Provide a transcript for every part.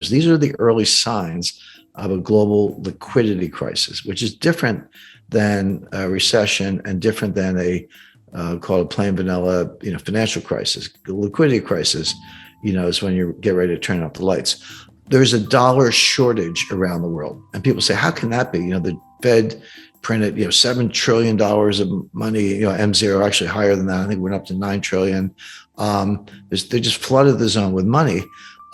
These are the early signs of a global liquidity crisis, which is different than a recession and different than a called a plain vanilla, financial crisis. The liquidity crisis, is when you get ready to turn off the lights. There's a dollar shortage around the world, and people say, "How can that be?" The Fed printed, $7 trillion of money. M0 actually higher than that. I think it went up to 9 trillion. They just flooded the zone with money,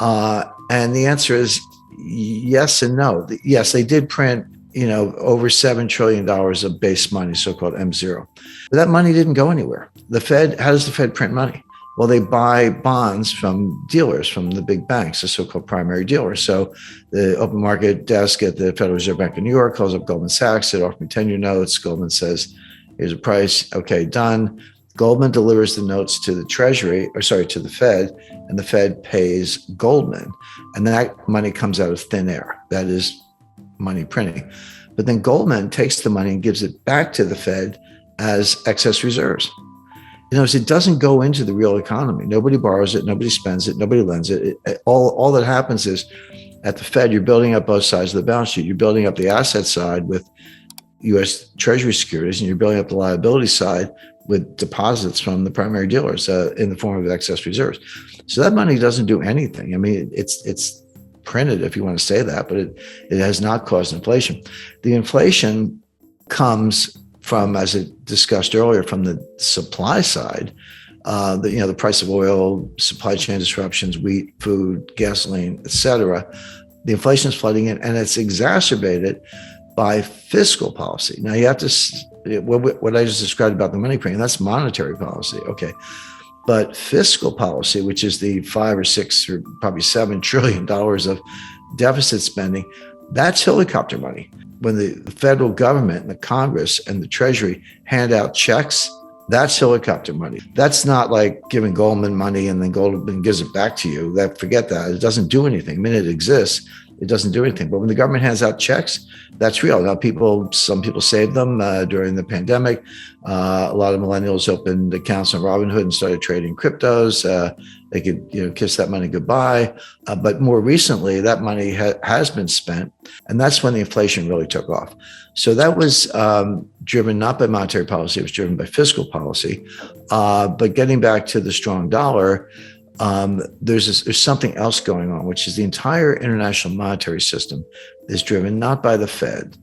and the answer is yes and no. Yes, they did print over $7 trillion of base money, so-called M0. But that money didn't go anywhere. The Fed, how does the Fed print money? Well, they buy bonds from dealers, from the big banks, the so-called primary dealers. So the open market desk at the Federal Reserve Bank of New York calls up Goldman Sachs, they offer me 10-year notes. Goldman says, here's a price. Okay, done. Goldman delivers the notes to the to the Fed, and the Fed pays Goldman. And that money comes out of thin air. That is money printing. But then Goldman takes the money and gives it back to the Fed as excess reserves. It doesn't go into the real economy. Nobody borrows it, nobody spends it, nobody lends it. All that happens is at the Fed, you're building up both sides of the balance sheet. You're building up the asset side with U.S. Treasury securities, and you're building up the liability side with deposits from the primary dealers in the form of excess reserves. So that money doesn't do anything. I mean, it's printed, if you want to say that, but it has not caused inflation. The inflation comes from, as I discussed earlier, from the supply side, the price of oil, supply chain disruptions, wheat, food, gasoline, et cetera. The inflation is flooding in, and it's exacerbated by fiscal policy. Now, you have to, what I just described about the money printing, that's monetary policy. Okay. But fiscal policy, which is the 5 or 6 or probably $7 trillion of deficit spending, that's helicopter money. When the federal government and the Congress and the Treasury hand out checks, that's helicopter money. That's not like giving Goldman money and then Goldman gives it back to you. Forget that. It doesn't do anything. I mean, it exists. It doesn't do anything. But when the government hands out checks, that's real. Now, some people saved them during the pandemic. A lot of millennials opened accounts on Robinhood and started trading cryptos. They could, kiss that money goodbye. But more recently, that money has been spent, and that's when the inflation really took off. So that was driven not by monetary policy; it was driven by fiscal policy. But getting back to the strong dollar, there's something else going on, which is the entire international monetary system is driven not by the Fed,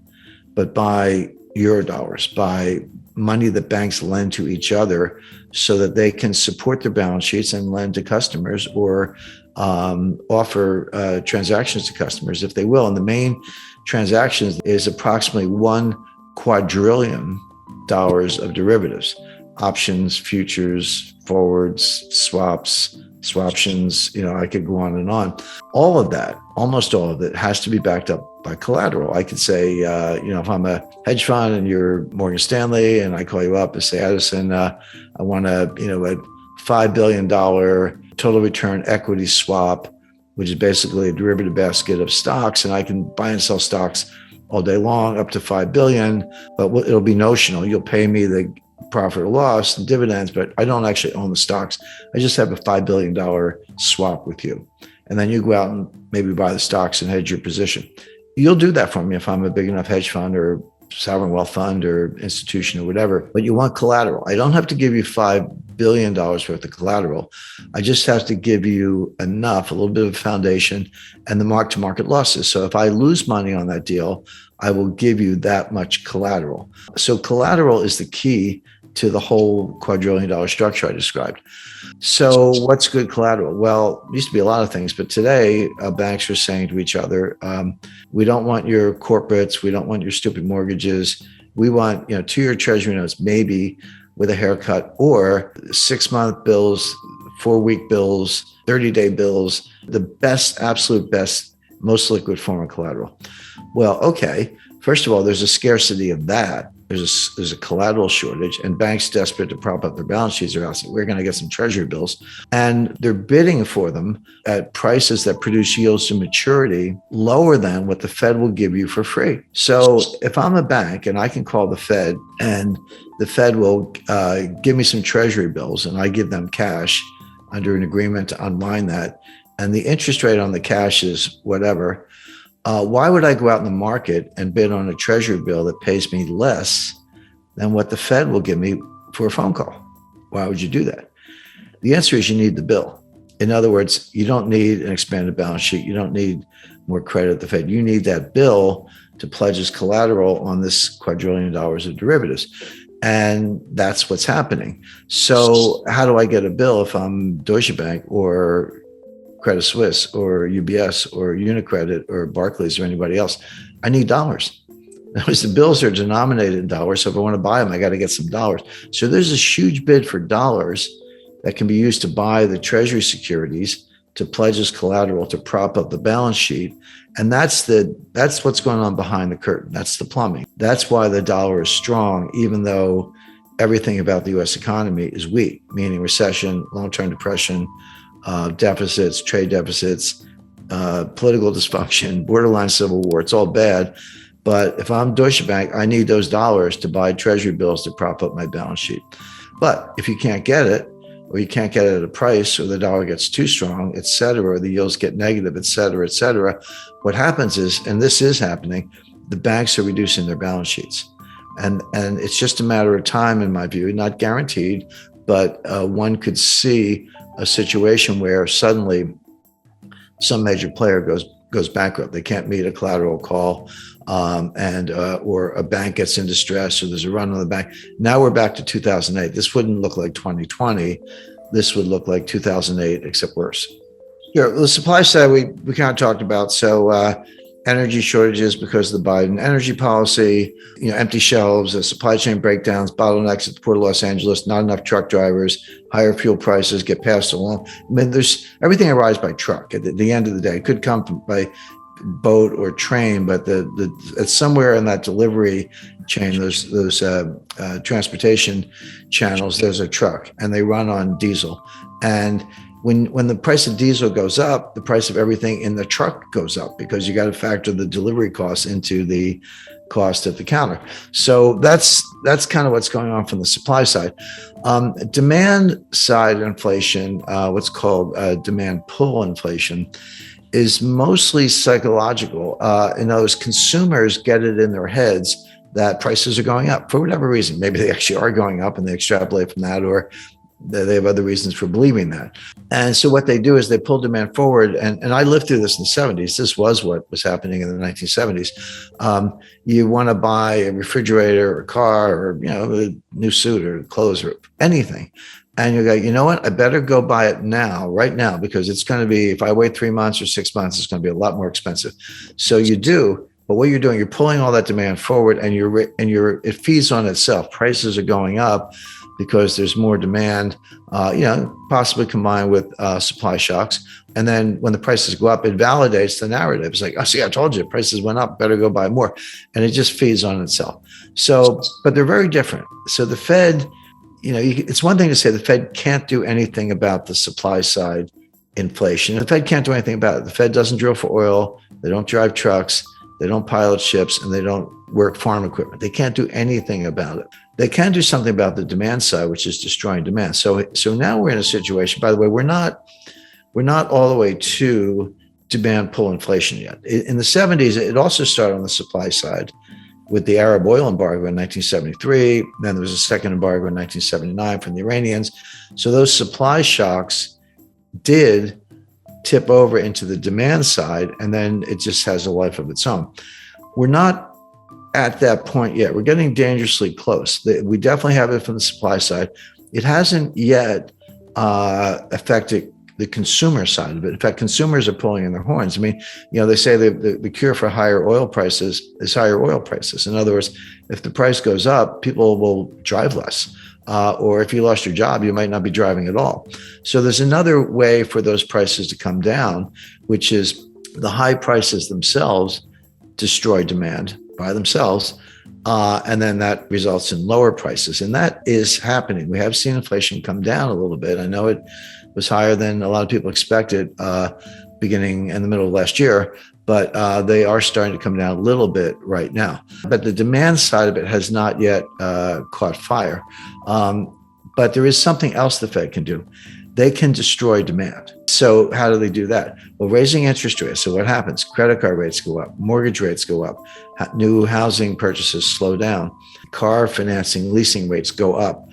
but by Eurodollars, by money that banks lend to each other so that they can support their balance sheets and lend to customers or offer transactions to customers if they will. And the main transactions is approximately $1 quadrillion of derivatives, options, futures, forwards, swaps, swaptions, I could go on and on. All of that, almost all of it, has to be backed up by collateral. I could say, if I'm a hedge fund and you're Morgan Stanley and I call you up and say, Edison, I want a $5 billion total return equity swap, which is basically a derivative basket of stocks, and I can buy and sell stocks all day long up to 5 billion, but it'll be notional. You'll pay me the profit or loss and dividends, but I don't actually own the stocks. I just have a $5 billion swap with you. And then you go out and maybe buy the stocks and hedge your position. You'll do that for me if I'm a big enough hedge fund or sovereign wealth fund or institution or whatever, but you want collateral. I don't have to give you $5 billion worth of collateral. I just have to give you enough, a little bit of foundation and the mark-to-market losses. So if I lose money on that deal, I will give you that much collateral. So collateral is the key to the whole quadrillion-dollar structure I described. So what's good collateral? Well, it used to be a lot of things, but today banks are saying to each other, we don't want your corporates, we don't want your stupid mortgages. We want 2-year treasury notes, maybe with a haircut, or 6-month bills, 4-week bills, 30-day bills, the best, absolute best, most liquid form of collateral. Well, okay. First of all, there's a scarcity of that. There's a collateral shortage, and banks desperate to prop up their balance sheets are asking, we're going to get some treasury bills, and they're bidding for them at prices that produce yields to maturity lower than what the Fed will give you for free. So if I'm a bank and I can call the Fed and the Fed will give me some treasury bills and I give them cash under an agreement to unwind that, and the interest rate on the cash is whatever, why would I go out in the market and bid on a treasury bill that pays me less than what the Fed will give me for a phone call? Why would you do that? The answer is you need the bill. In other words, you don't need an expanded balance sheet. You don't need more credit at the Fed. You need that bill to pledge as collateral on this quadrillion dollars of derivatives. And that's what's happening. So how do I get a bill if I'm Deutsche Bank or Credit Suisse or UBS or Unicredit or Barclays or anybody else? I need dollars. Because the bills are denominated in dollars. So if I want to buy them, I got to get some dollars. So there's this huge bid for dollars that can be used to buy the treasury securities, to pledge as collateral, to prop up the balance sheet. And that's what's going on behind the curtain. That's the plumbing. That's why the dollar is strong, even though everything about the US economy is weak, meaning recession, long-term depression, deficits, trade deficits, political dysfunction, borderline civil war. It's all bad. But if I'm Deutsche Bank, I need those dollars to buy treasury bills to prop up my balance sheet. But if you can't get it, or you can't get it at a price, or the dollar gets too strong, et cetera, or the yields get negative, et cetera, what happens is, and this is happening, the banks are reducing their balance sheets. And it's just a matter of time, in my view, not guaranteed, but one could see a situation where suddenly some major player goes bankrupt. They can't meet a collateral call, or a bank gets in distress, or there's a run on the bank. Now we're back to 2008. This wouldn't look like 2020. This would look like 2008, except worse. Sure. The supply side we kind of talked about. So energy shortages because of the Biden energy policy, empty shelves, supply chain breakdowns, bottlenecks at the Port of Los Angeles, not enough truck drivers, higher fuel prices get passed along. I mean, there's everything arrives by truck at the end of the day. It could come by boat or train, but it's somewhere in that delivery chain, those transportation channels, there's a truck, and they run on diesel. And when the price of diesel goes up, the price of everything in the truck goes up, because you got to factor the delivery costs into the cost at the counter. So that's kind of what's going on from the supply side. Demand side inflation, what's called demand pull inflation, is mostly psychological. In other words, consumers get it in their heads that prices are going up for whatever reason. Maybe they actually are going up and they extrapolate from that, or they have other reasons for believing that. And so what they do is they pull demand forward. And I lived through this in the 70s. This was what was happening in the 1970s. You want to buy a refrigerator or a car, or a new suit or clothes or anything. And you go, you know what? I better go buy it now, right now, because it's going to be, if I wait 3 months or 6 months, it's going to be a lot more expensive. So you do, but what you're doing, you're pulling all that demand forward, and it feeds on itself. Prices are going up because there's more demand, possibly combined with supply shocks. And then when the prices go up, it validates the narrative. It's like, oh, see, I told you, prices went up, better go buy more. And it just feeds on itself. So, but they're very different. So the Fed, it's one thing to say the Fed can't do anything about the supply side inflation. The Fed can't do anything about it. The Fed doesn't drill for oil. They don't drive trucks. They don't pilot ships, and they don't work farm equipment. They can't do anything about it. They can do something about the demand side, which is destroying demand. So now we're in a situation, by the way, we're not all the way to demand pull inflation yet. In the 70s, it also started on the supply side with the Arab oil embargo in 1973. Then there was a second embargo in 1979 from the Iranians. So those supply shocks did tip over into the demand side, and then it just has a life of its own. We're not at that point yet. We're getting dangerously close. We definitely have it from the supply side. It hasn't yet affected the consumer side of it. In fact, consumers are pulling in their horns. I mean, they say the cure for higher oil prices is higher oil prices. In other words, if the price goes up, people will drive less. Or if you lost your job, you might not be driving at all. So there's another way for those prices to come down, which is the high prices themselves destroy demand by themselves. And then that results in lower prices. And that is happening. We have seen inflation come down a little bit. I know it was higher than a lot of people expected beginning in the middle of last year, but they are starting to come down a little bit right now. But the demand side of it has not yet caught fire. But there is something else the Fed can do. they can destroy demand. So how do they do that? Well, raising interest rates. So what happens? Credit card rates go up, mortgage rates go up, new housing purchases slow down, car financing, leasing rates go up.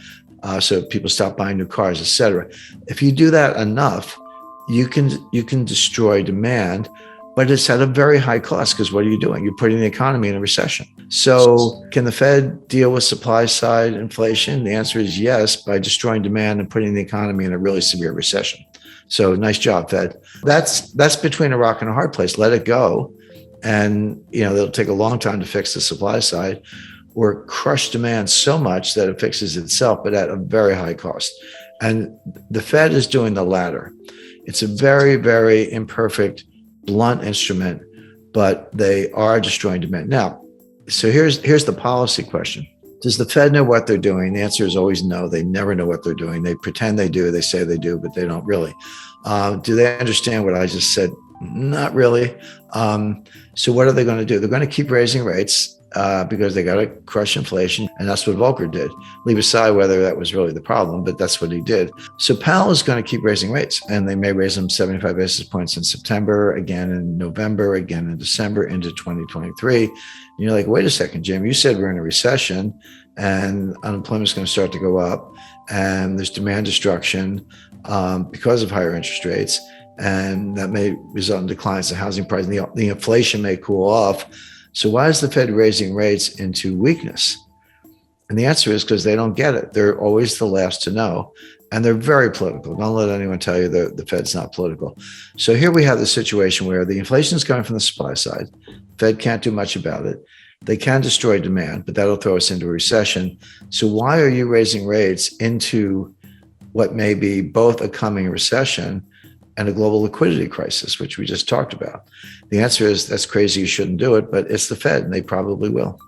So people stop buying new cars, et cetera. If you do that enough, you can destroy demand, but it's at a very high cost, because what are you doing? You're putting the economy in a recession. So can the Fed deal with supply side inflation? The answer is yes, by destroying demand and putting the economy in a really severe recession. So nice job, Fed. That's between a rock and a hard place. Let it go. And it'll take a long time to fix the supply side, or crush demand so much that it fixes itself, but at a very high cost. And the Fed is doing the latter. It's a very, very imperfect, blunt instrument, but they are destroying demand. Now, so here's the policy question. Does the Fed know what they're doing? The answer is always no. They never know what they're doing. They pretend they do. They say they do, but they don't really. Do they understand what I just said? Not really. So what are they going to do? They're going to keep raising rates because they got to crush inflation. And that's what Volcker did. Leave aside whether that was really the problem, but that's what he did. So Powell is going to keep raising rates, and they may raise them 75 basis points in September, again in November, again in December, into 2023. And you're like, wait a second, Jim, you said we're in a recession and unemployment is going to start to go up, and there's demand destruction because of higher interest rates, and that may result in declines in housing prices. The inflation may cool off. So why is the Fed raising rates into weakness? And the answer is because they don't get it. They're always the last to know. And they're very political. Don't let anyone tell you the Fed's not political. So here we have the situation where the inflation is coming from the supply side. Fed can't do much about it. They can destroy demand, but that'll throw us into a recession. So why are you raising rates into what may be both a coming recession and a global liquidity crisis, which we just talked about? The answer is that's crazy. You shouldn't do it, but it's the Fed, and they probably will.